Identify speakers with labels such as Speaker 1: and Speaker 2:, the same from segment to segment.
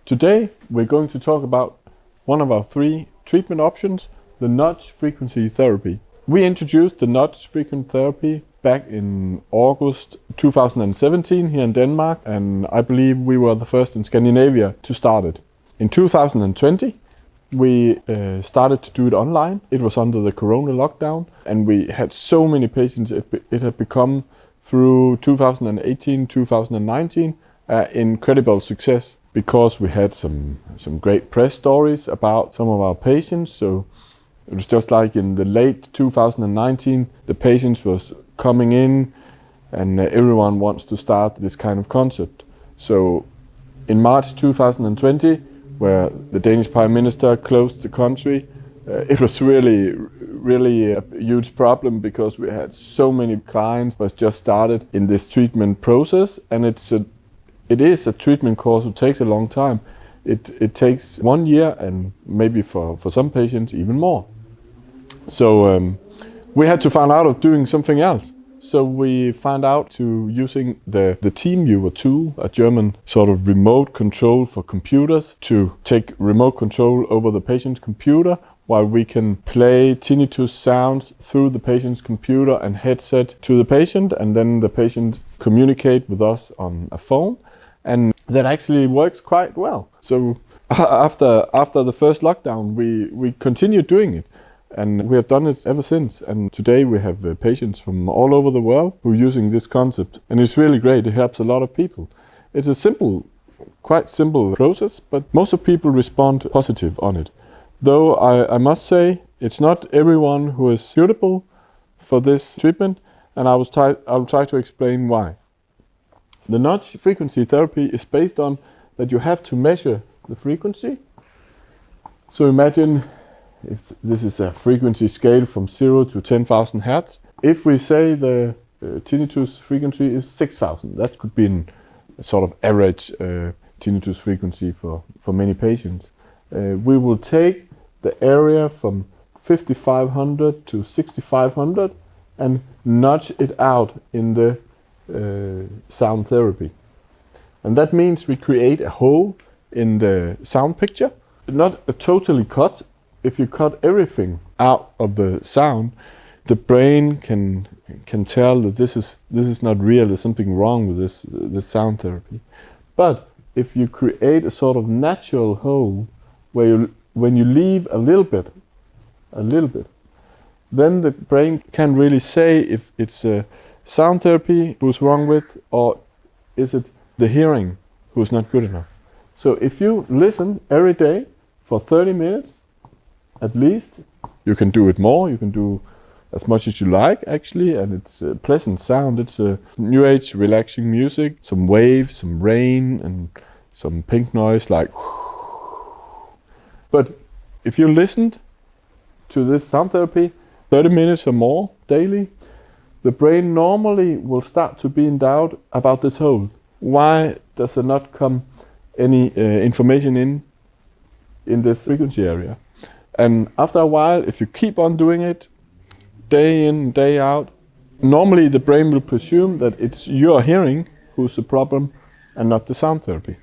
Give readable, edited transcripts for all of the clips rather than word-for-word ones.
Speaker 1: Today we're going to talk about one of our 3 treatment options, the Notch Frequency Therapy. We introduced the Notch Frequency Therapy back in August 2017 here in Denmark, and I believe we were the first in Scandinavia to start it. In 2020 we started to do it online. It was under the Corona lockdown, and we had so many patients. It had become, through 2018-2019, incredible success, because we had some great press stories about some of our patients. So it was just like in the late 2019, the patients was coming in, and everyone wants to start this kind of concept. So in March 2020, where the Danish Prime Minister closed the country, it was really a huge problem, because we had so many clients who just started in this treatment process, and it is a treatment course that takes a long time. It takes 1 year, and maybe for some patients even more. So we had to find out of doing something else. So we found out to using the TeamViewer tool, a German sort of remote control for computers, to take remote control over the patient's computer, while we can play tinnitus sounds through the patient's computer and headset to the patient, and then the patient communicate with us on a phone. And that actually works quite well. So after the first lockdown, we continued doing it. And we have done it ever since. And today we have patients from all over the world who are using this concept. And it's really great. It helps a lot of people. It's a quite simple process, but most of people respond positive on it. Though I must say, it's not everyone who is suitable for this treatment, and I will try to explain why. The Notch Frequency Therapy is based on that you have to measure the frequency. So imagine if this is a frequency scale from 0 to 10,000 Hertz. If we say the tinnitus frequency is 6,000, that could be a sort of average tinnitus frequency for many patients. We will take the area from 5,500 to 6,500 and notch it out in the sound therapy. And that means we create a hole in the sound picture, not a totally cut. If you cut everything out of the sound, the brain can tell that this is not real. There's something wrong with this sound therapy. But if you create a sort of natural hole where when you leave a little bit, then the brain can really say if it's a sound therapy who's wrong with, or is it the hearing who's not good enough. So if you listen every day for 30 minutes, at least, you can do it more, you can do as much as you like actually, and it's a pleasant sound. It's a new age relaxing music, some waves, some rain, and some pink noise like. But if you listened to this sound therapy 30 minutes or more daily, the brain normally will start to be in doubt about this hole. Why does there not come any information in this frequency area? And after a while, if you keep on doing it, day in, day out, normally the brain will presume that it's your hearing who's the problem and not the sound therapy.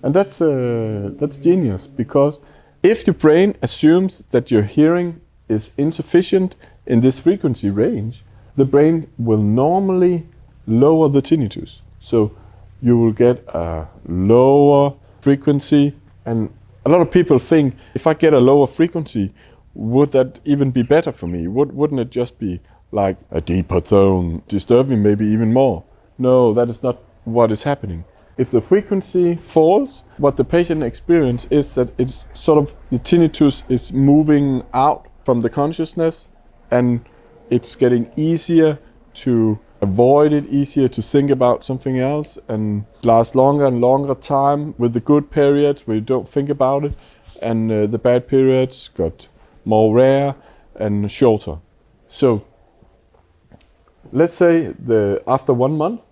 Speaker 1: And that's genius, because if the brain assumes that your hearing is insufficient in this frequency range, the brain will normally lower the tinnitus. So you will get a lower frequency, and a lot of people think, if I get a lower frequency, would that even be better for me? Wouldn't it just be like a deeper tone, disturb me maybe even more? No, that is not what is happening. If the frequency falls, what the patient experiences is that it's sort of the tinnitus is moving out from the consciousness, and it's getting easier to avoid it, easier to think about something else, and last longer and longer time, with the good periods where you don't think about it, and the bad periods got more rare and shorter. So let's say after 1 month,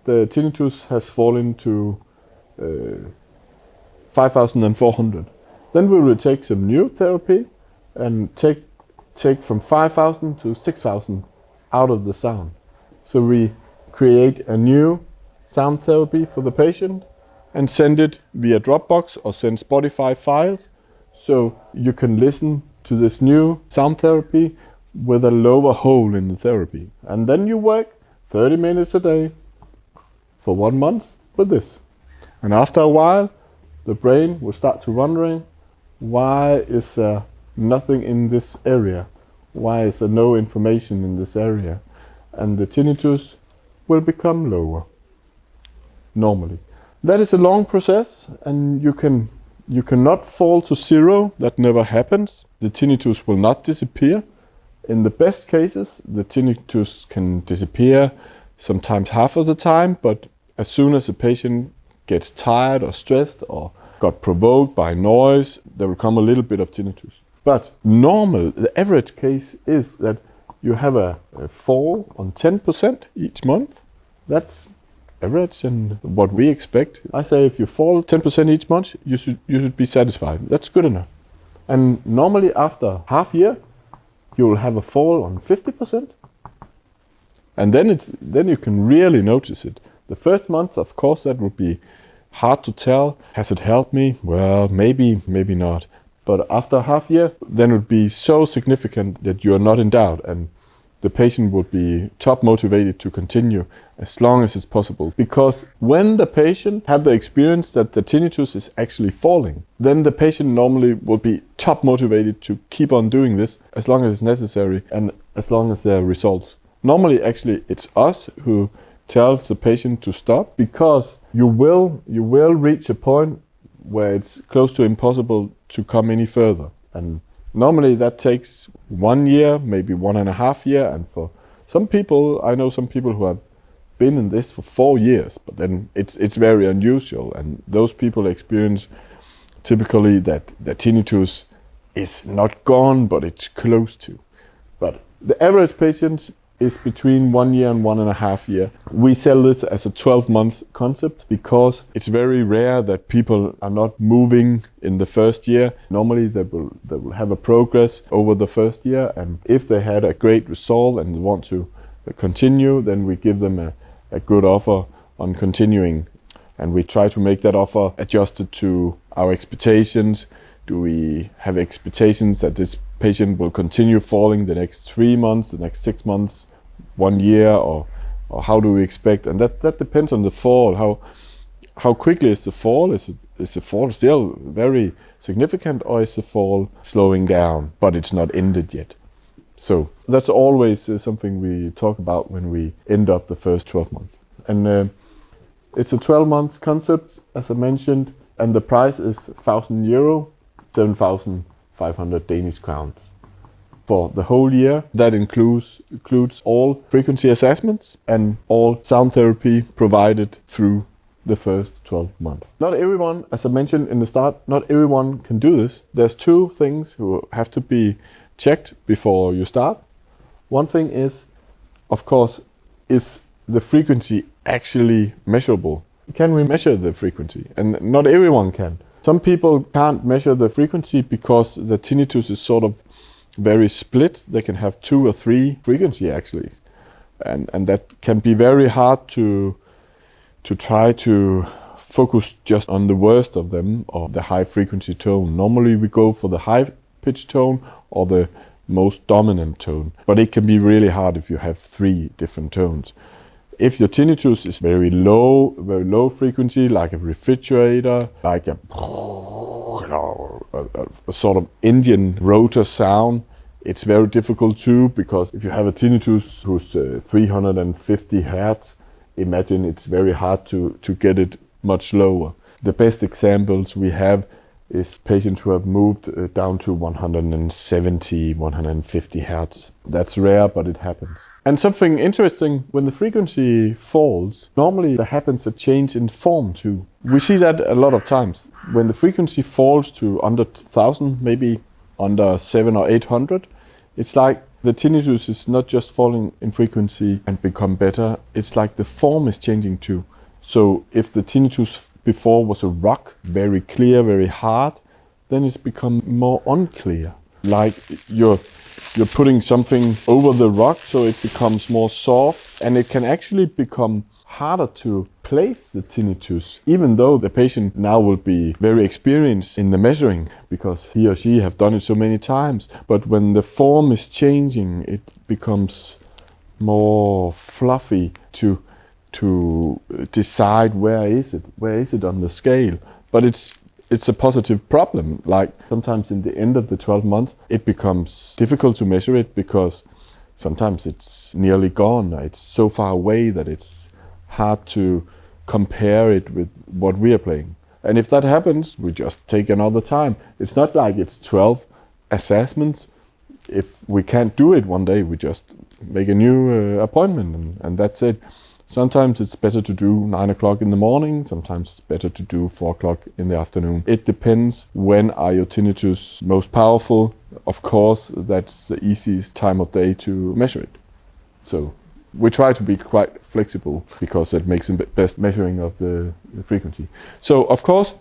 Speaker 1: the tinnitus has fallen to 5,400. Then we will take some new therapy and take from 5,000 to 6,000 out of the sound. So we create a new sound therapy for the patient, and send it via Dropbox or send Spotify files, so you can listen to this new sound therapy with a lower hole in the therapy. And then you work 30 minutes a day for 1 month with this. And after a while, the brain will start to wondering, why is there nothing in this area? Why is there no information in this area? And the tinnitus will become lower, normally. That is a long process, and you cannot fall to zero. That never happens. The tinnitus will not disappear. In the best cases, the tinnitus can disappear sometimes half of the time, but as soon as the patient gets tired or stressed or got provoked by noise, there will come a little bit of tinnitus. But normal, the average case is that you have a fall on 10% each month. That's average and what we expect. I say if you fall 10% each month, you should be satisfied. That's good enough. And normally after half year, you will have a fall on 50%. And then you can really notice it. The first month, of course, that would be hard to tell. Has it helped me? Well, maybe not. But after half year, then it would be so significant that you are not in doubt, and the patient would be top motivated to continue as long as it's possible. Because when the patient have the experience that the tinnitus is actually falling, then the patient normally will be top motivated to keep on doing this as long as it's necessary and as long as there are results. Normally, actually, it's us who tells the patient to stop, because you will reach a point where it's close to impossible to come any further. And normally that takes 1 year, maybe 1.5 years. And for some people, I know some people who have been in this for 4 years, but then it's very unusual. And those people experience typically that the tinnitus is not gone, but it's close to. But the average patient is between 1 year and 1.5 years. We sell this as a 12-month concept because it's very rare that people are not moving in the first year. Normally they will have a progress over the first year, and if they had a great result and want to continue, then we give them a good offer on continuing. And we try to make that offer adjusted to our expectations. Do we have expectations that this patient will continue falling the next 3 months, the next 6 months, 1 year, or how do we expect? And that depends on the fall. How quickly is the fall? Is the fall still very significant, or is the fall slowing down, but it's not ended yet? So that's always something we talk about when we end up the first 12 months. And it's a 12-month concept, as I mentioned, and the price is €1,000, 7,500 Danish crowns for the whole year. That includes all frequency assessments and all sound therapy provided through the first 12 months. Not everyone, as I mentioned in the start, not everyone can do this. There's 2 things who have to be checked before you start. One thing is, of course, is the frequency actually measurable? Can we measure the frequency? And not everyone can. Some people can't measure the frequency because the tinnitus is sort of very split. They can have 2 or 3 frequency actually. And that can be very hard to try to focus just on the worst of them, or the high frequency tone. Normally we go for the high pitch tone or the most dominant tone. But it can be really hard if you have 3 different tones. If your tinnitus is very low frequency, like a refrigerator, like a sort of Indian rotor sound, it's very difficult too, because if you have a tinnitus who's 350 hertz, imagine it's very hard to get it much lower. The best examples we have is patients who have moved down to 170, 150 hertz. That's rare, but it happens. And something interesting, when the frequency falls, normally there happens a change in form too. We see that a lot of times. When the frequency falls to under 1,000, maybe under 700 or 800, it's like the tinnitus is not just falling in frequency and become better, it's like the form is changing too. So if the tinnitus before was a rock, very clear, very hard, then it's become more unclear. Like you're putting something over the rock so it becomes more soft, and it can actually become harder to replace the tinnitus, even though the patient now will be very experienced in the measuring because he or she have done it so many times. But when the form is changing, it becomes more fluffy to decide where is it on the scale. But it's a positive problem. Like sometimes in the end of the 12 months, it becomes difficult to measure it because sometimes it's nearly gone. It's so far away that it's hard to compare it with what we are playing. And if that happens, we just take another time. It's not like it's 12 assessments. If we can't do it one day, we just make a new appointment and that's it. Sometimes it's better to do 9 o'clock in the morning, sometimes it's better to do 4 o'clock in the afternoon. It depends when are your tinnitus most powerful. Of course, that's the easiest time of day to measure it. So we try to be quite flexible because that makes the best measuring of the frequency. So of course,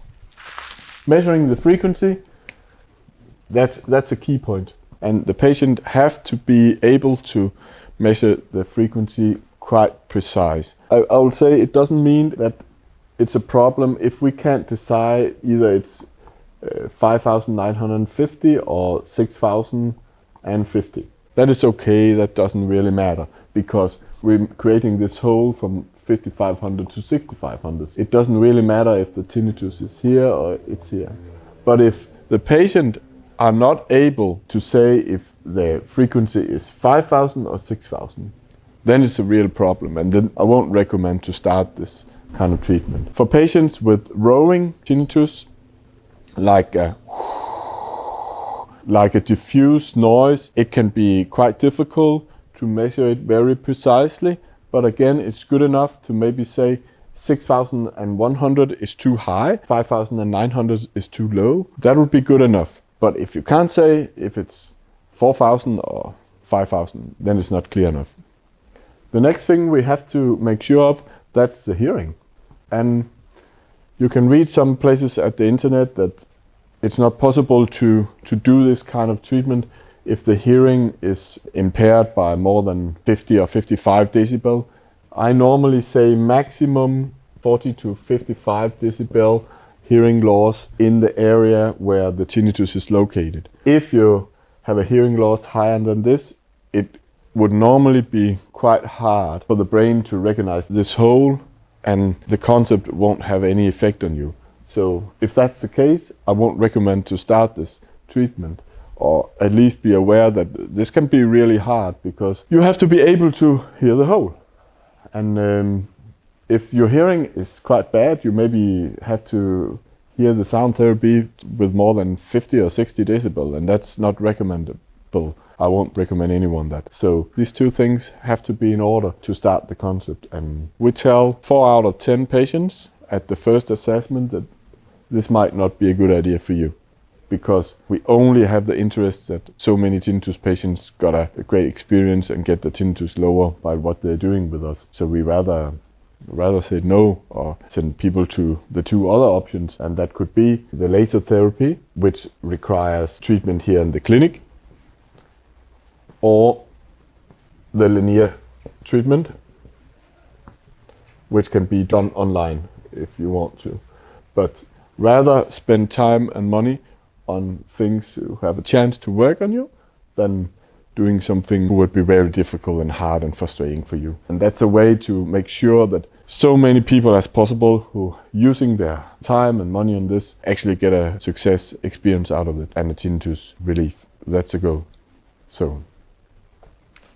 Speaker 1: measuring the frequency, that's a key point. And the patient have to be able to measure the frequency quite precise. I would say it doesn't mean that it's a problem if we can't decide either it's 5,950 or 6,050. That is okay, that doesn't really matter because we're creating this hole from 5,500 to 6,500. It doesn't really matter if the tinnitus is here or it's here. But if the patient are not able to say if the frequency is 5,000 or 6,000, then it's a real problem, and then I won't recommend to start this kind of treatment. For patients with roaring tinnitus, like a diffuse noise, it can be quite difficult to measure it very precisely, but again, it's good enough to maybe say 6,100 is too high, 5,900 is too low. That would be good enough. But if you can't say if it's 4,000 or 5,000, then it's not clear enough. The next thing we have to make sure of, that's the hearing. And you can read some places at the internet that it's not possible to do this kind of treatment if the hearing is impaired by more than 50 or 55 decibel. I normally say maximum 40 to 55 decibel hearing loss in the area where the tinnitus is located. If you have a hearing loss higher than this, it would normally be quite hard for the brain to recognize this hole, and the concept won't have any effect on you. So if that's the case, I won't recommend to start this treatment, or at least be aware that this can be really hard because you have to be able to hear the hole. And if your hearing is quite bad, you maybe have to hear the sound therapy with more than 50 or 60 decibel, and that's not recommendable. I won't recommend anyone that. So these two things have to be in order to start the concept. And we tell 4 out of 10 patients at the first assessment that this might not be a good idea for you, because we only have the interest that so many tinnitus patients got a great experience and get the tinnitus lower by what they're doing with us. So we rather say no or send people to the 2 other options, and that could be the laser therapy, which requires treatment here in the clinic, or the linear treatment, which can be done online if you want to. But rather spend time and money on things who have a chance to work on you than doing something would be very difficult and hard and frustrating for you. And that's a way to make sure that so many people as possible who using their time and money on this actually get a success experience out of it and a tinnitus relief. That's a goal. So,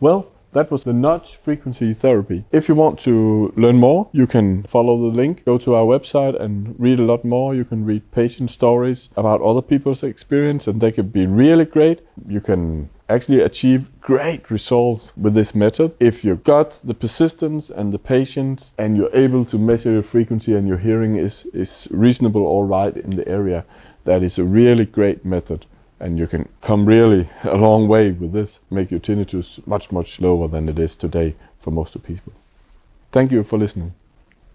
Speaker 1: well, that was the Notch Frequency Therapy. If you want to learn more, you can follow the link, go to our website and read a lot more. You can read patient stories about other people's experience, and they can be really great. You can actually achieve great results with this method if you've got the persistence and the patience and you're able to measure your frequency and your hearing is reasonable, all right, in the area. That is a really great method. And you can come really a long way with this, make your tinnitus much, much lower than it is today for most of people. Thank you for listening.